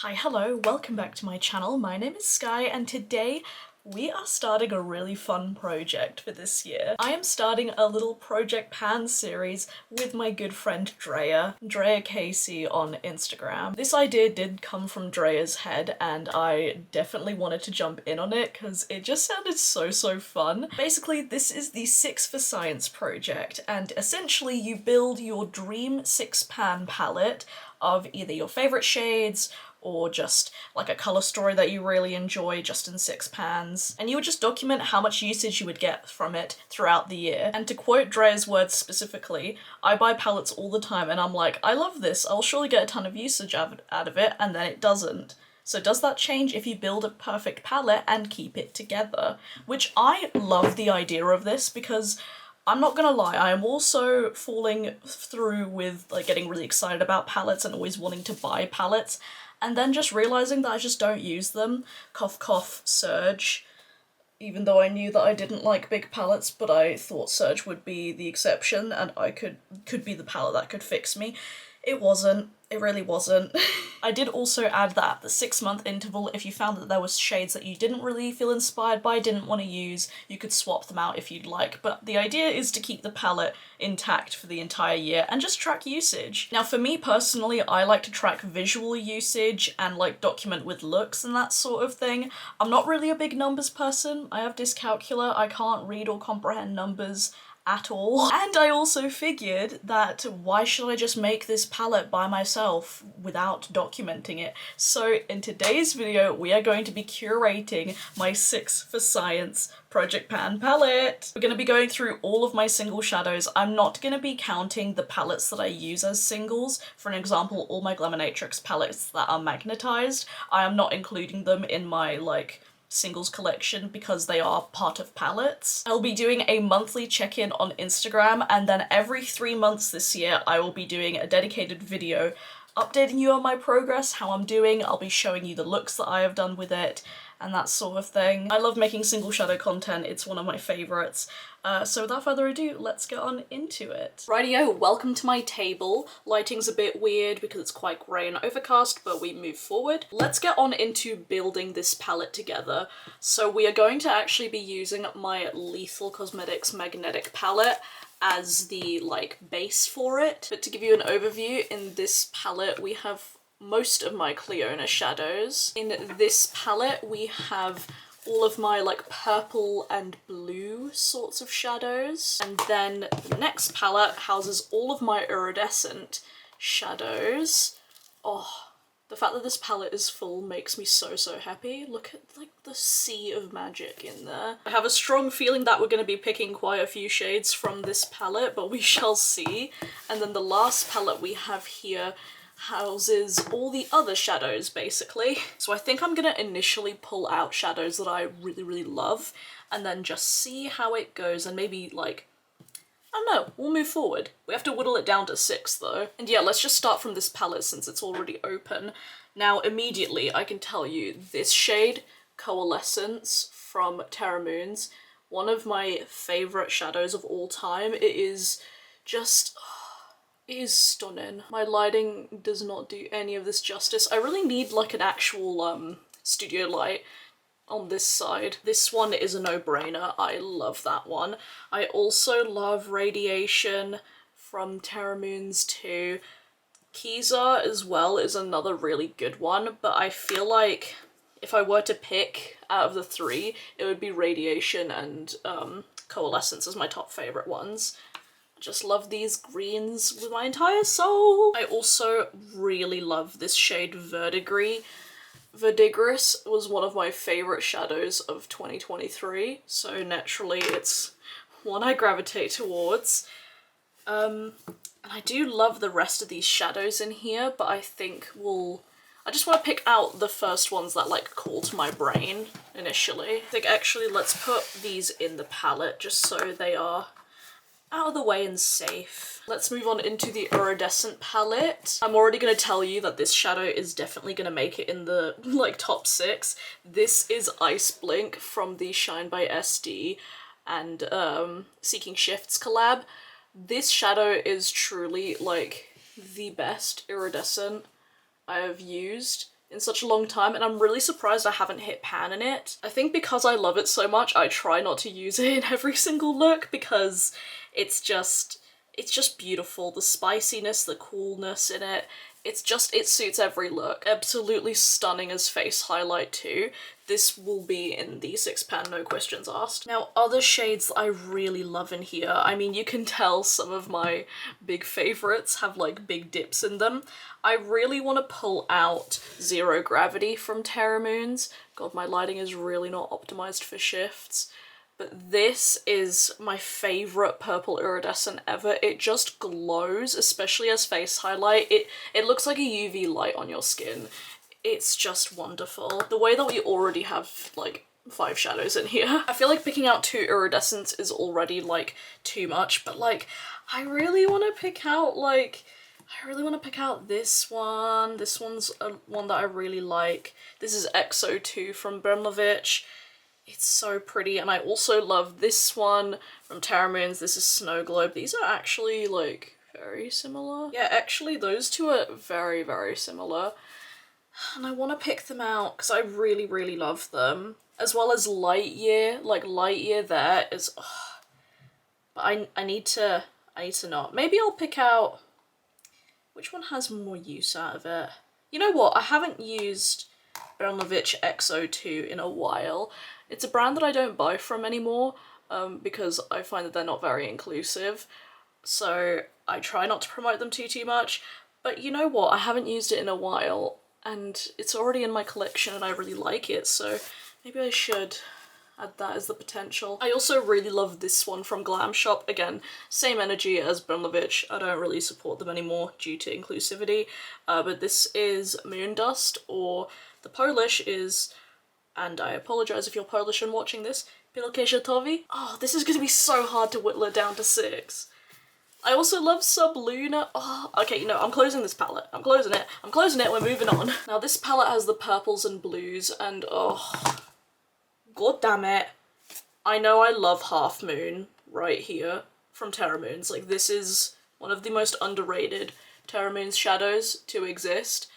Hi, hello, welcome back to my channel. My name is Skye and today we are starting a really fun project for this year. I am starting a little Project Pan series with my good friend Drea Casey on Instagram. This idea did come from Drea's head and I definitely wanted to jump in on it because it just sounded so fun. Basically, this is the 6 for Science project and essentially you build your dream 6-pan palette of either your favourite shades or just like a colour story that you really enjoy just in 6 pans. And you would just document how much usage you would get from it throughout the year. And to quote Drea's words specifically, I buy palettes all the time and I'm like, I love this, I'll surely get a ton of usage out of it, and then it doesn't. So does that change if you build a perfect palette and keep it together? Which I love the idea of this because I'm not gonna lie, I am also falling through with like getting really excited about palettes and always wanting to buy palettes, and then just realising that I just don't use them. Cough cough, Surge. Even though I knew that I didn't like big palettes, but I thought Surge would be the exception and I could be the palette that could fix me. It wasn't. It really wasn't. I did also add that at the 6-month interval, if you found that there was shades that you didn't really feel inspired by, didn't want to use, you could swap them out if you'd like. But the idea is to keep the palette intact for the entire year and just track usage. Now for me personally, I like to track visual usage and like document with looks and that sort of thing. I'm not really a big numbers person. I have dyscalculia. I can't read or comprehend numbers at all. And I also figured that why should I just make this palette by myself without documenting it? So in today's video, we are going to be curating my 6 for Science Project Pan palette. We're going to be going through all of my single shadows. I'm not going to be counting the palettes that I use as singles. For an example, all my Glaminatrix palettes that are magnetized, I am not including them in my like singles collection because they are part of palettes. I'll be doing a monthly check-in on Instagram, and then every 3 months this year I will be doing a dedicated video updating you on my progress, how I'm doing. I'll be showing you the looks that I have done with it and that sort of thing. I love making single shadow content, it's one of my favourites. So without further ado, let's get on into it. Rightio, welcome to my table. Lighting's a bit weird because it's quite grey and overcast, but we move forward. Let's get on into building this palette together. So we are going to actually be using my Lethal Cosmetics Magnetic palette as the like base for it. But to give you an overview, in this palette we have most of my Cleona shadows. In this palette we have all of my like purple and blue sorts of shadows, and then the next palette houses all of my iridescent shadows. Oh, the fact that this palette is full makes me so happy. Look at like the sea of magic in there. I have a strong feeling that we're going to be picking quite a few shades from this palette, but we shall see. And then the last palette we have here houses all the other shadows basically. So I think I'm gonna initially pull out shadows that I really love and then just see how it goes, and maybe like, I don't know, we'll move forward. We have to whittle it down to 6 though. And yeah, let's just start from this palette since it's already open. Now immediately I can tell you this shade, Coalescence from Terra Moons, one of my favourite shadows of all time. It is just, it is stunning. My lighting does not do any of this justice. I really need like an actual studio light on this side. This one is a no-brainer. I love that one. I also love Radiation from Terra Moons too. Kiza as well is another really good one, but I feel like if I were to pick out of the 3, it would be Radiation and Coalescence as my top favourite ones. Just love these greens with my entire soul. I also really love this shade Verdigris. Verdigris was one of my favourite shadows of 2023, so naturally it's one I gravitate towards. And I do love the rest of these shadows in here, but I think I just want to pick out the first ones that like call to my brain initially. I think actually let's put these in the palette just so they are out of the way and safe. Let's move on into the iridescent palette. I'm already going to tell you that this shadow is definitely going to make it in the like top 6. This is Ice Blink from the Shine by SD and Seeking Shifts collab. This shadow is truly like the best iridescent I have used in such a long time, and I'm really surprised I haven't hit pan in it. I think because I love it so much, I try not to use it in every single look because it's just beautiful. The spiciness, the coolness in it, it suits every look. Absolutely stunning as face highlight too. This will be in the 6 pan, no questions asked. Now, other shades I really love in here. I mean, you can tell some of my big favorites have like big dips in them. I really want to pull out Zero Gravity from Terra Moons. God, my lighting is really not optimized for shifts. But this is my favourite purple iridescent ever. It just glows, especially as face highlight. It looks like a UV light on your skin. It's just wonderful. The way that we already have like 5 shadows in here. I feel like picking out 2 iridescents is already like too much, but like I really want to pick out this one. This one's one that I really like. This is XO2 from Bremlovich. It's so pretty, and I also love this one from Terra Moons. This is Snow Globe. These are actually like very similar. Yeah, actually those two are very, very similar. And I want to pick them out because I really, really love them. As well as Light Year. Like Light Year there is... But I need to not. Maybe I'll pick out... Which one has more use out of it? You know what? I haven't used Bremlovich XO2 in a while. It's a brand that I don't buy from anymore because I find that they're not very inclusive. So I try not to promote them too much. But you know what? I haven't used it in a while and it's already in my collection and I really like it. So maybe I should add that as the potential. I also really love this one from Glam Shop. Again, same energy as Bremlovich. I don't really support them anymore due to inclusivity. But this is Moon Dust, or the Polish is, and I apologise if you're Polish and watching this, Pilke Żółtowy. Oh, this is going to be so hard to whittle it down to 6. I also love Subluna. Oh, okay, you know, I'm closing this palette. I'm closing it, we're moving on. Now this palette has the purples and blues and oh, god damn it. I know I love Half Moon right here from Terra Moons. Like this is one of the most underrated Terra Moons shadows to exist.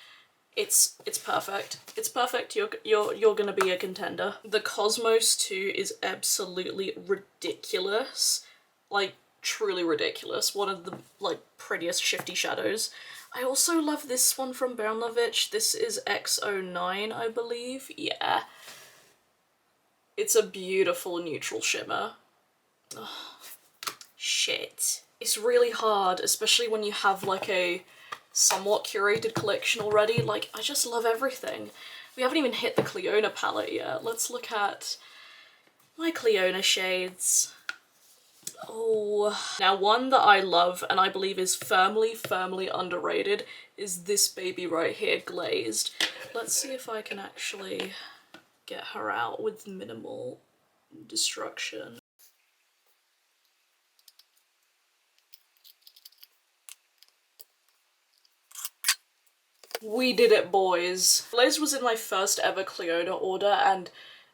It's perfect. It's perfect. You're gonna be a contender. The Cosmos too is absolutely ridiculous. Like truly ridiculous. One of the like prettiest shifty shadows. I also love this one from Bremlovich. This is XO9, I believe. Yeah. It's a beautiful neutral shimmer. Oh, shit. It's really hard, especially when you have like a somewhat curated collection already. Like, I just love everything. We haven't even hit the Cleona palette yet. Let's look at my Cleona shades. Oh, now one that I love and I believe is firmly underrated is this baby right here, Glazed. Let's see if I can actually get her out with minimal destruction. We did it, boys. Glaze was in my first ever Cleona order and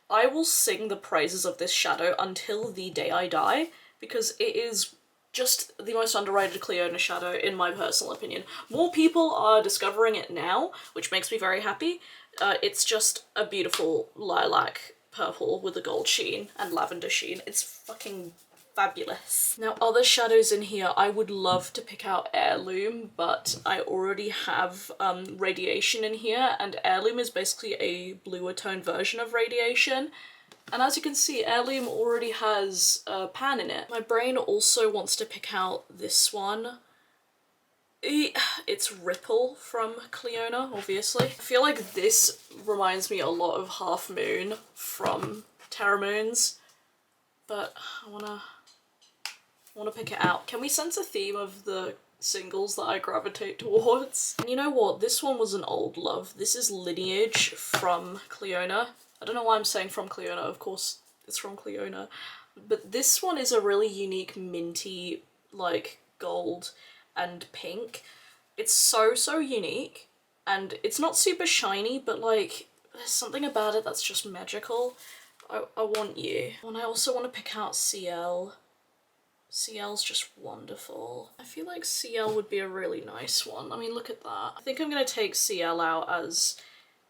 I will sing the praises of this shadow until the day I die because it is just the most underrated Cleona shadow in my personal opinion. More people are discovering it now, which makes me very happy. It's just a beautiful lilac purple with a gold sheen and lavender sheen. It's fucking fabulous. Now other shadows in here, I would love to pick out Heirloom, but I already have Radiation in here, and Heirloom is basically a bluer tone version of Radiation. And as you can see, Heirloom already has pan in it. My brain also wants to pick out this one. It's Ripple from Cleona, obviously. I feel like this reminds me a lot of Half Moon from Terra Moons, but I wanna pick it out. Can we sense a theme of the singles that I gravitate towards? And you know what? This one was an old love. This is Lineage from Cleona. I don't know why I'm saying from Cleona, of course it's from Cleona. But this one is a really unique minty, like, gold and pink. It's so unique, and it's not super shiny, but like, there's something about it that's just magical. I want you. And I also want to pick out CL. CL's just wonderful. I feel like CL would be a really nice one. I mean, look at that. I think I'm gonna take CL out as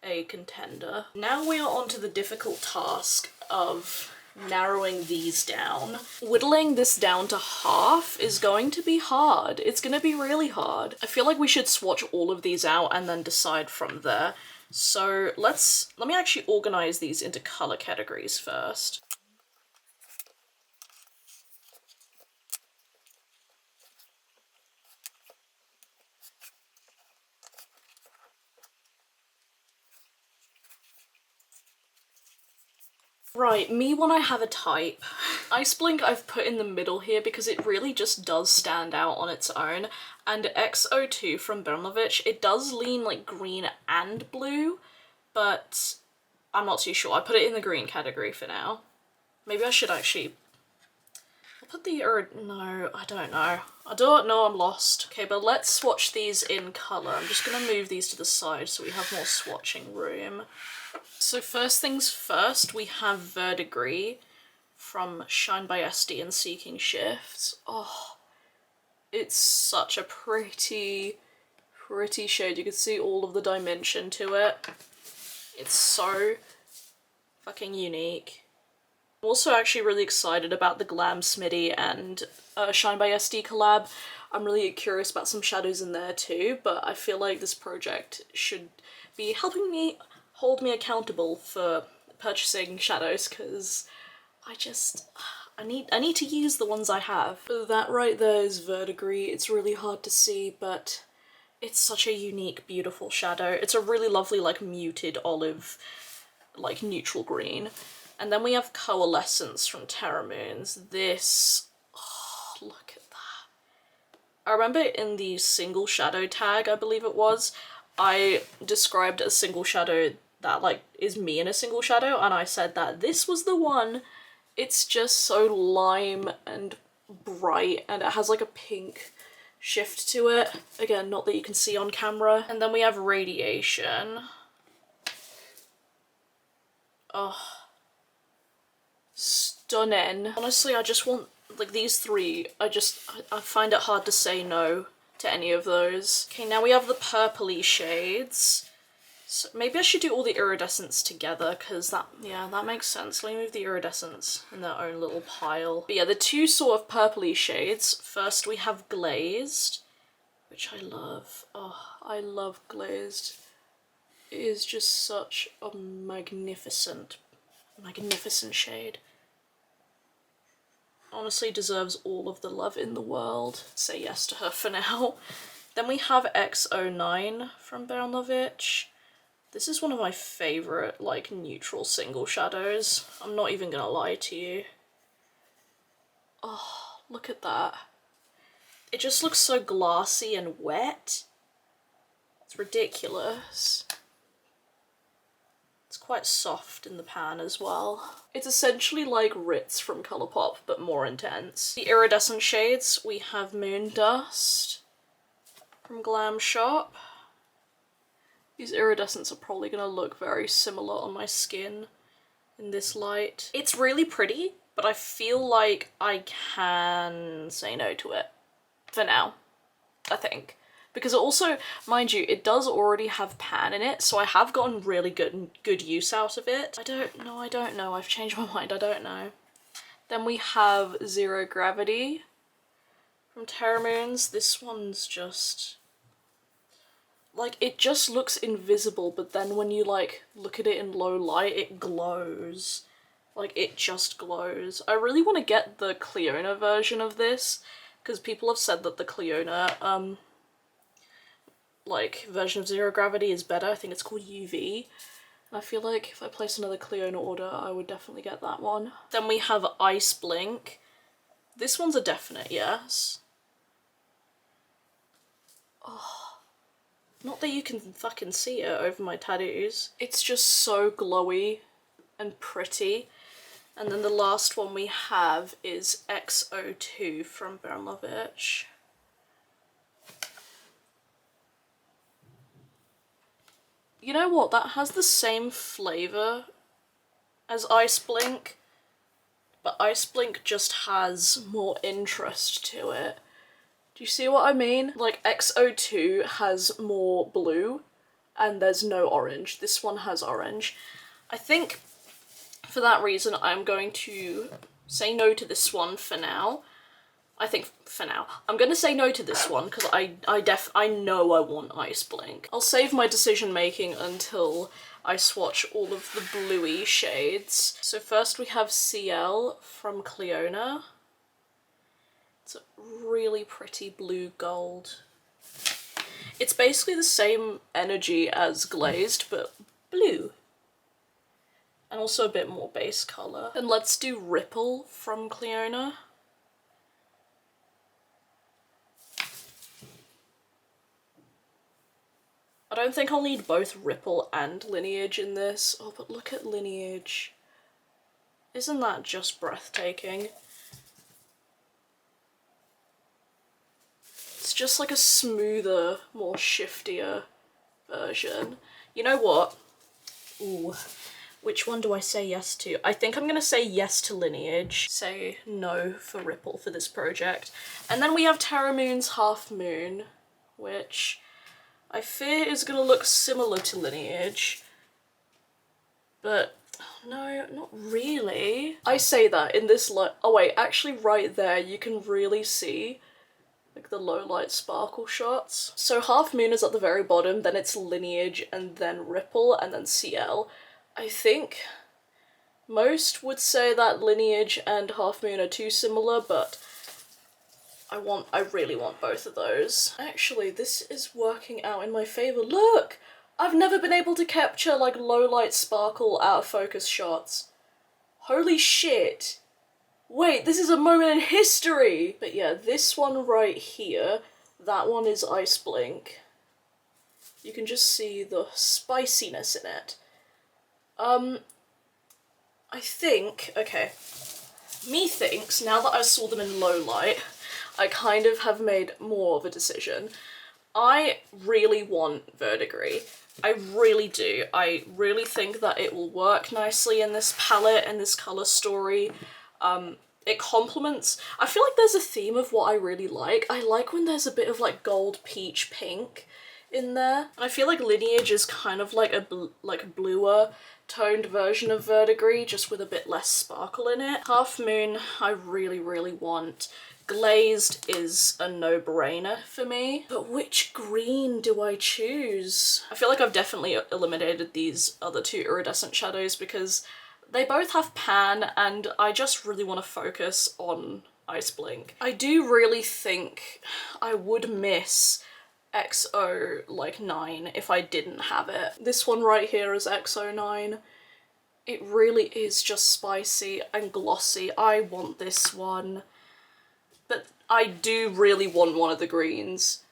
a contender. Now we are on to the difficult task of narrowing these down. Whittling this down to half is going to be hard. It's gonna be really hard. I feel like we should swatch all of these out and then decide from there. So let me actually organize these into color categories first. Right, me when I have a type. Ice Blink I've put in the middle here because it really just does stand out on its own. And XO2 from Bernovich, it does lean like green and blue, but I'm not too sure. I put it in the green category for now. Maybe I should actually... I'll put the... no, I don't know. I don't know, I'm lost. Okay, but let's swatch these in colour. I'm just gonna move these to the side so we have more swatching room. So first things first, we have Verdigris from Shine by SD and Seeking Shifts. Oh, it's such a pretty shade. You can see all of the dimension to it. It's so fucking unique. I'm also actually really excited about the Glam Smitty and Shine by SD collab. I'm really curious about some shadows in there too, but I feel like this project should be helping me hold me accountable for purchasing shadows, because I need to use the ones I have. That right there is Verdigris. It's really hard to see, but it's such a unique, beautiful shadow. It's a really lovely, like, muted olive, like, neutral green. And then we have Coalescence from Terra Moons. This, oh, look at that. I remember in the single shadow tag, I believe it was, I described a single shadow that like is me in a single shadow, and I said that this was the one. It's just so lime and bright, and it has like a pink shift to it. Again, not that you can see on camera. And then we have Radiation. Oh, stunning. Honestly, I just want like these three. I find it hard to say no to any of those. Okay, now we have the purpley shades. So maybe I should do all the iridescents together, because that makes sense. Let me move the iridescents in their own little pile. But yeah, the two sort of purpley shades. First we have Glazed, which I love. Oh, I love Glazed. It is just such a magnificent shade. Honestly deserves all of the love in the world. Say yes to her for now. Then we have XO9 from Bernovich. This is one of my favourite, like, neutral single shadows. I'm not even gonna lie to you. Oh, look at that. It just looks so glassy and wet. It's ridiculous. It's quite soft in the pan as well. It's essentially like Ritz from Colourpop, but more intense. The iridescent shades, we have Moon Dust from Glam Shop. These iridescents are probably going to look very similar on my skin in this light. It's really pretty, but I feel like I can say no to it for now, I think. Because it also, mind you, it does already have pan in it, so I have gotten really good use out of it. I don't know, I've changed my mind, I don't know. Then we have Zero Gravity from Terra Moons. This one's just... like, it just looks invisible, but then when you, like, look at it in low light, it glows. Like, it just glows. I really want to get the Cleona version of this, because people have said that the Cleona, like, version of Zero Gravity is better. I think it's called UV. And I feel like if I place another Cleona order, I would definitely get that one. Then we have Ice Blink. This one's a definite yes. Oh. Not that you can fucking see it over my tattoos. It's just so glowy and pretty. And then the last one we have is XO2 from Bernovich. You know what? That has the same flavour as Ice Blink, but Ice Blink just has more interest to it. Do you see what I mean? Like, XO2 has more blue, and there's no orange. This one has orange. I think for that reason I'm going to say no to this one for now. I think for now. I'm gonna say no to this one because I know I want Ice Blink. I'll save my decision making until I swatch all of the bluey shades. So first we have CL from Cleona. It's a really pretty blue gold. It's basically the same energy as Glazed, but blue. And also a bit more base colour. And let's do Ripple from Cleona. I don't think I'll need both Ripple and Lineage in this. Oh, but look at Lineage. Isn't that just breathtaking? It's just like a smoother, more shiftier version. You know what? Ooh. Which one do I say yes to? I think I'm gonna say yes to Lineage. Say no for Ripple for this project. And then we have Terra Moon's Half Moon, which I fear is gonna look similar to Lineage. But no, not really. I say that in this light. Oh wait, actually right there you can really see like the low light sparkle shots. So Half Moon is at the very bottom, then it's Lineage, and then Ripple, and then CL. I think most would say that Lineage and Half Moon are too similar, but I really want both of those. Actually, this is working out in my favour. Look! I've never been able to capture like low light sparkle out of focus shots. Holy shit! Wait, this is a moment in history! But yeah, this one right here, that one is Ice Blink. You can just see the spiciness in it. I think, okay, methinks, now that I saw them in low light, I kind of have made more of a decision. I really want Verdigris. I really do. I really think that it will work nicely in this palette and this colour story. It complements, I feel like there's a theme of what I really like. I like when there's a bit of like gold, peach, pink in there. I feel like Lineage is kind of like a bluer toned version of Verdigris, just with a bit less sparkle in it. Half Moon I really, really want. Glazed is a no-brainer for me. But which green do I choose? I feel like I've definitely eliminated these other two iridescent shadows because they both have pan and I just really want to focus on Ice Blink. I do really think I would miss XO like 9 if I didn't have it. This one right here is XO9. It really is just spicy and glossy. I want this one. But I do really want one of the greens.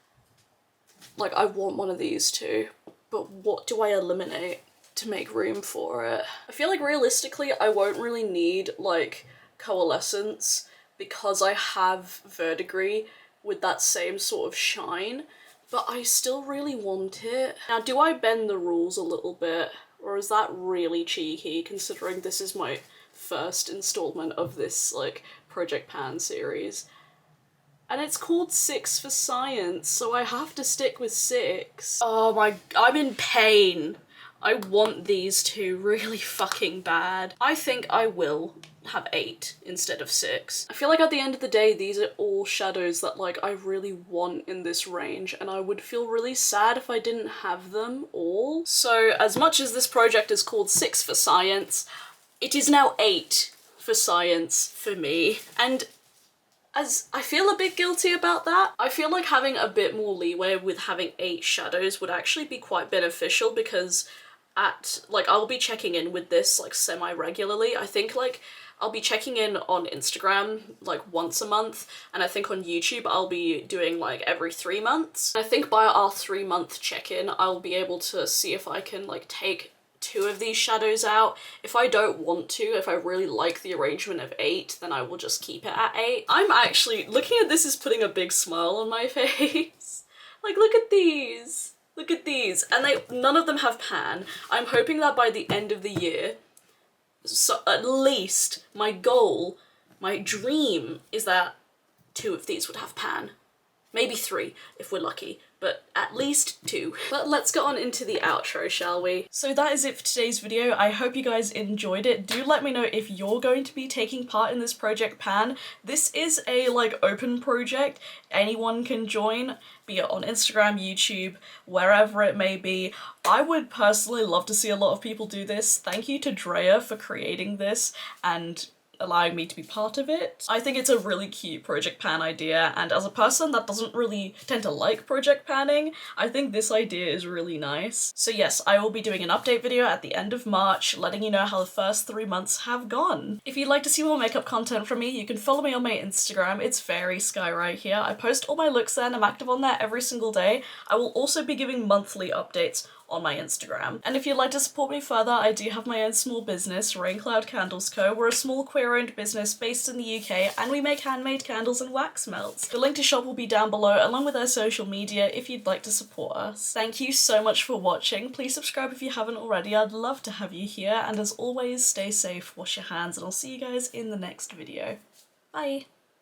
Like, I want one of these two. But what do I eliminate to make room for it? I feel like realistically I won't really need like Coalescence because I have Verdigris with that same sort of shine. But I still really want it. Now, do I bend the rules a little bit? Or is that really cheeky, considering this is my first installment of this, like, Project Pan series? And it's called 6 for Science, so I have to stick with 6. Oh my, I'm in pain. I want these two really fucking bad. I think I will have 8 instead of 6. I feel like at the end of the day, these are all shadows that like I really want in this range, and I would feel really sad if I didn't have them all. So as much as this project is called 6 for Science, it is now 8 for Science for me. And as I feel a bit guilty about that. I feel like having a bit more leeway with having 8 shadows would actually be quite beneficial because I'll be checking in with this like semi-regularly. I think like I'll be checking in on Instagram like once a month, and I think on YouTube I'll be doing like every 3 months. I think by our 3-month check-in I'll be able to see if I can like take 2 of these shadows out. If I don't want to, if I really like the arrangement of 8, then I will just keep it at 8. I'm actually, looking at this is putting a big smile on my face. Like, look at these. Look at these. And none of them have pan. I'm hoping that by the end of the year, so at least my goal, my dream is that 2 of these would have pan. Maybe 3 if we're lucky. but at least 2. But let's get on into the outro, shall we? So that is it for today's video. I hope you guys enjoyed it. Do let me know if you're going to be taking part in this project pan. This is a open project. Anyone can join, be it on Instagram, YouTube, wherever it may be. I would personally love to see a lot of people do this. Thank you to Drea for creating this and allowing me to be part of it. I think it's a really cute project pan idea, and as a person that doesn't really tend to like project panning, I think this idea is really nice. So yes, I will be doing an update video at the end of March, letting you know how the first 3 months have gone. If you'd like to see more makeup content from me, you can follow me on my Instagram. It's very Skye right here. I post all my looks there and I'm active on there every single day. I will also be giving monthly updates on my Instagram. And if you'd like to support me further, I do have my own small business, Rain Cloud Candles Co. We're a small queer-owned business based in the UK, and we make handmade candles and wax melts. The link to shop will be down below, along with our social media, if you'd like to support us. Thank you so much for watching. Please subscribe if you haven't already. I'd love to have you here, and as always, stay safe, wash your hands, and I'll see you guys in the next video. Bye!